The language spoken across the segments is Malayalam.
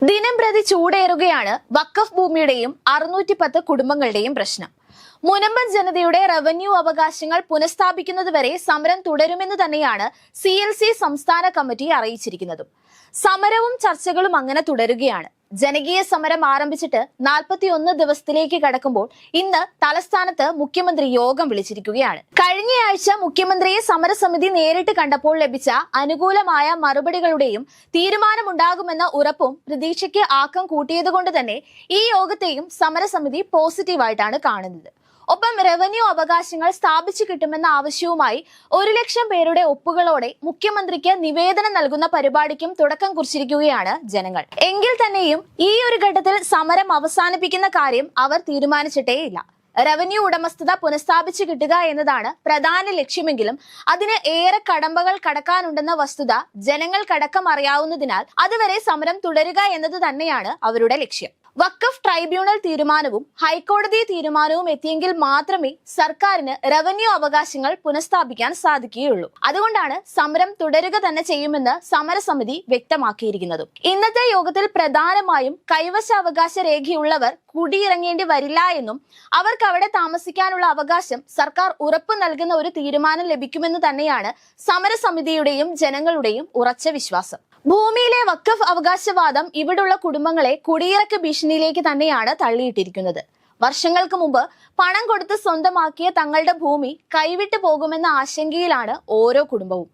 ദിനംപ്രതി ചൂടേറുകയാണ് വഖഫ് ഭൂമിയുടെയും 610 കുടുംബങ്ങളുടെയും പ്രശ്നം. മുനമ്പൻ ജനതയുടെ റവന്യൂ അവകാശങ്ങൾ പുനഃസ്ഥാപിക്കുന്നതുവരെ സമരം തുടരുമെന്ന് തന്നെയാണ് CLC സംസ്ഥാന കമ്മിറ്റി അറിയിച്ചിരിക്കുന്നത്. സമരവും ചർച്ചകളും അങ്ങനെ തുടരുകയാണ്. ജനകീയ സമരം ആരംഭിച്ചിട്ട് 41 ദിവസത്തിലേക്ക് കടക്കുമ്പോൾ ഇന്ന് തലസ്ഥാനത്ത് മുഖ്യമന്ത്രി യോഗം വിളിച്ചിരിക്കുകയാണ്. കഴിഞ്ഞയാഴ്ച മുഖ്യമന്ത്രിയെ സമരസമിതി നേരിട്ട് കണ്ടപ്പോൾ ലഭിച്ച അനുകൂലമായ മറുപടികളുടെയും തീരുമാനമുണ്ടാകുമെന്ന ഉറപ്പും പ്രതീക്ഷയ്ക്ക് ആക്കം കൂട്ടിയതുകൊണ്ട് തന്നെ ഈ യോഗത്തെയും സമരസമിതി പോസിറ്റീവായിട്ടാണ് കാണുന്നത്. ഒപ്പം റവന്യൂ അവകാശങ്ങൾ സ്ഥാപിച്ചു കിട്ടുമെന്ന ആവശ്യവുമായി 1 ലക്ഷം പേരുടെ ഒപ്പുകളോടെ മുഖ്യമന്ത്രിക്ക് നിവേദനം നൽകുന്ന പരിപാടിക്കും തുടക്കം കുറിച്ചിരിക്കുകയാണ് ജനങ്ങൾ. എങ്കിൽ തന്നെയും ഈ ഒരു ഘട്ടത്തിൽ സമരം അവസാനിപ്പിക്കുന്ന കാര്യം അവർ തീരുമാനിച്ചിട്ടേയില്ല. റവന്യൂ ഉടമസ്ഥത പുനഃസ്ഥാപിച്ചു കിട്ടുക എന്നതാണ് പ്രധാന ലക്ഷ്യമെങ്കിലും അതിന് ഏറെ കടമ്പകൾ കടക്കാനുണ്ടെന്ന വസ്തുത ജനങ്ങൾക്കടക്കം അറിയാവുന്നതിനാൽ അതുവരെ സമരം തുടരുക എന്നത് തന്നെയാണ് അവരുടെ ലക്ഷ്യം. വഖഫ് ട്രൈബ്യൂണൽ തീരുമാനവും ഹൈക്കോടതി തീരുമാനവും എത്തിയെങ്കിൽ മാത്രമേ സർക്കാരിന് റവന്യൂ അവകാശങ്ങൾ പുനഃസ്ഥാപിക്കാൻ സാധിക്കുകയുള്ളൂ. അതുകൊണ്ടാണ് സമരം തുടരുക തന്നെ ചെയ്യുമെന്ന് സമരസമിതി വ്യക്തമാക്കിയിരിക്കുന്നത്. ഇന്നത്തെ യോഗത്തിൽ പ്രധാനമായും കൈവശാവകാശ രേഖയുള്ളവർ കുടിയിറങ്ങേണ്ടി വരില്ല എന്നും അവർക്ക് അവിടെ താമസിക്കാനുള്ള അവകാശം സർക്കാർ ഉറപ്പു നൽകുന്ന ഒരു തീരുമാനം ലഭിക്കുമെന്ന് തന്നെയാണ് സമരസമിതിയുടെയും ജനങ്ങളുടെയും ഉറച്ച വിശ്വാസം. ഭൂമിയിലെ വഖഫ് അവകാശവാദം ഇവിടുള്ള കുടുംബങ്ങളെ കുടിയിറക്ക് ഭീഷണിയിലേക്ക് തന്നെയാണ് തള്ളിയിട്ടിരിക്കുന്നത്. വർഷങ്ങൾക്ക് മുമ്പ് പണം കൊടുത്ത് സ്വന്തമാക്കിയ തങ്ങളുടെ ഭൂമി കൈവിട്ടു പോകുമെന്ന ആശങ്കയിലാണ് ഓരോ കുടുംബവും.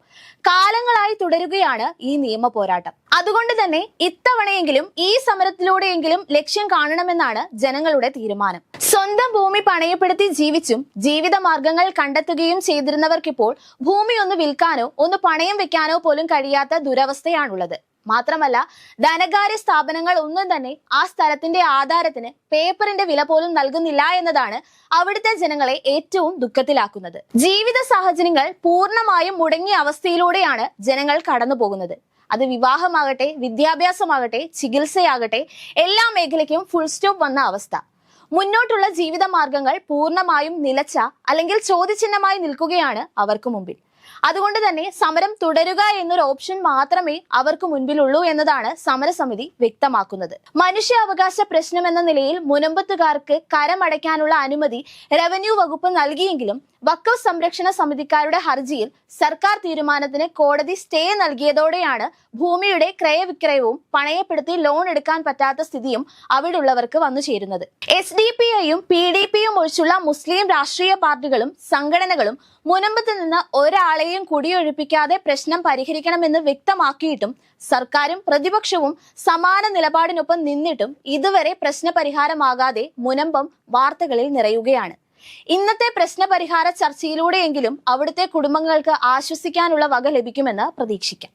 കാലങ്ങളായി തുടരുകയാണ് ഈ നിയമ പോരാട്ടം. അതുകൊണ്ട് തന്നെ ഇത്തവണയെങ്കിലും ഈ സമരത്തിലൂടെയെങ്കിലും ലക്ഷ്യം കാണണമെന്നാണ് ജനങ്ങളുടെ തീരുമാനം. സ്വന്തം ഭൂമി പണയപ്പെടുത്തി ജീവിച്ചും ജീവിത മാർഗങ്ങൾ കണ്ടെത്തുകയും ചെയ്തിരുന്നവർക്കിപ്പോൾ ഭൂമി ഒന്ന് വിൽക്കാനോ ഒന്ന് പണയം വെക്കാനോ പോലും കഴിയാത്ത ദുരവസ്ഥയാണുള്ളത്. മാത്രമല്ല ധനകാര്യ സ്ഥാപനങ്ങൾ ഒന്നും തന്നെ ആ സ്ഥലത്തിന്റെ ആധാരത്തിന് പേപ്പറിന്റെ വില പോലും നൽകുന്നില്ല എന്നതാണ് അവിടുത്തെ ജനങ്ങളെ ഏറ്റവും ദുഃഖത്തിലാക്കുന്നത്. ജീവിത സാഹചര്യങ്ങൾ പൂർണ്ണമായും മുടങ്ങിയ അവസ്ഥയിലൂടെയാണ് ജനങ്ങൾ കടന്നു പോകുന്നത്. അത് വിവാഹമാകട്ടെ, വിദ്യാഭ്യാസമാകട്ടെ, ചികിത്സയാകട്ടെ, എല്ലാ മേഖലയ്ക്കും ഫുൾ സ്റ്റോപ്പ് വന്ന അവസ്ഥ. മുന്നോട്ടുള്ള ജീവിത മാർഗങ്ങൾ പൂർണ്ണമായും നിലച്ച അല്ലെങ്കിൽ ചോദ്യചിഹ്നമായി നിൽക്കുകയാണ് അവർക്ക് മുമ്പിൽ. അതുകൊണ്ട് തന്നെ സമരം തുടരുക എന്നൊരു ഓപ്ഷൻ മാത്രമേ അവർക്ക് മുൻപിലുള്ളൂ എന്നതാണ് സമരസമിതി വ്യക്തമാക്കുന്നത്. മനുഷ്യാവകാശ പ്രശ്നം എന്ന നിലയിൽ മുനമ്പത്തുകാർക്ക് കരമടയ്ക്കാനുള്ള അനുമതി റവന്യൂ വകുപ്പ് നൽകിയെങ്കിലും വഖഫ് സംരക്ഷണ സമിതിക്കാരുടെ ഹർജിയിൽ സർക്കാർ തീരുമാനത്തിന് കോടതി സ്റ്റേ നൽകിയതോടെയാണ് ഭൂമിയുടെ ക്രയവിക്രയവും പണയപ്പെടുത്തി ലോൺ എടുക്കാൻ പറ്റാത്ത സ്ഥിതിയും അവിടെയുള്ളവർക്ക് വന്നു ചേരുന്നത്. SDPIയും PDPയും ഒഴിച്ചുള്ള മുസ്ലിം രാഷ്ട്രീയ പാർട്ടികളും സംഘടനകളും മുനമ്പത്ത് നിന്ന് ഒരാളെയും കുടിയൊഴിപ്പിക്കാതെ പ്രശ്നം പരിഹരിക്കണമെന്ന് വ്യക്തമാക്കിയിട്ടും സർക്കാരും പ്രതിപക്ഷവും സമാന നിലപാടിനൊപ്പം നിന്നിട്ടും ഇതുവരെ പ്രശ്നപരിഹാരമാകാതെ മുനമ്പം വാർത്തകളിൽ നിറയുകയാണ്. ഇന്നത്തെ പ്രശ്നപരിഹാര ചർച്ചയിലൂടെയെങ്കിലും അവിടുത്തെ കുടുംബങ്ങൾക്ക് ആശ്വസിക്കാനുള്ള വക ലഭിക്കുമെന്ന് പ്രതീക്ഷിക്കാം.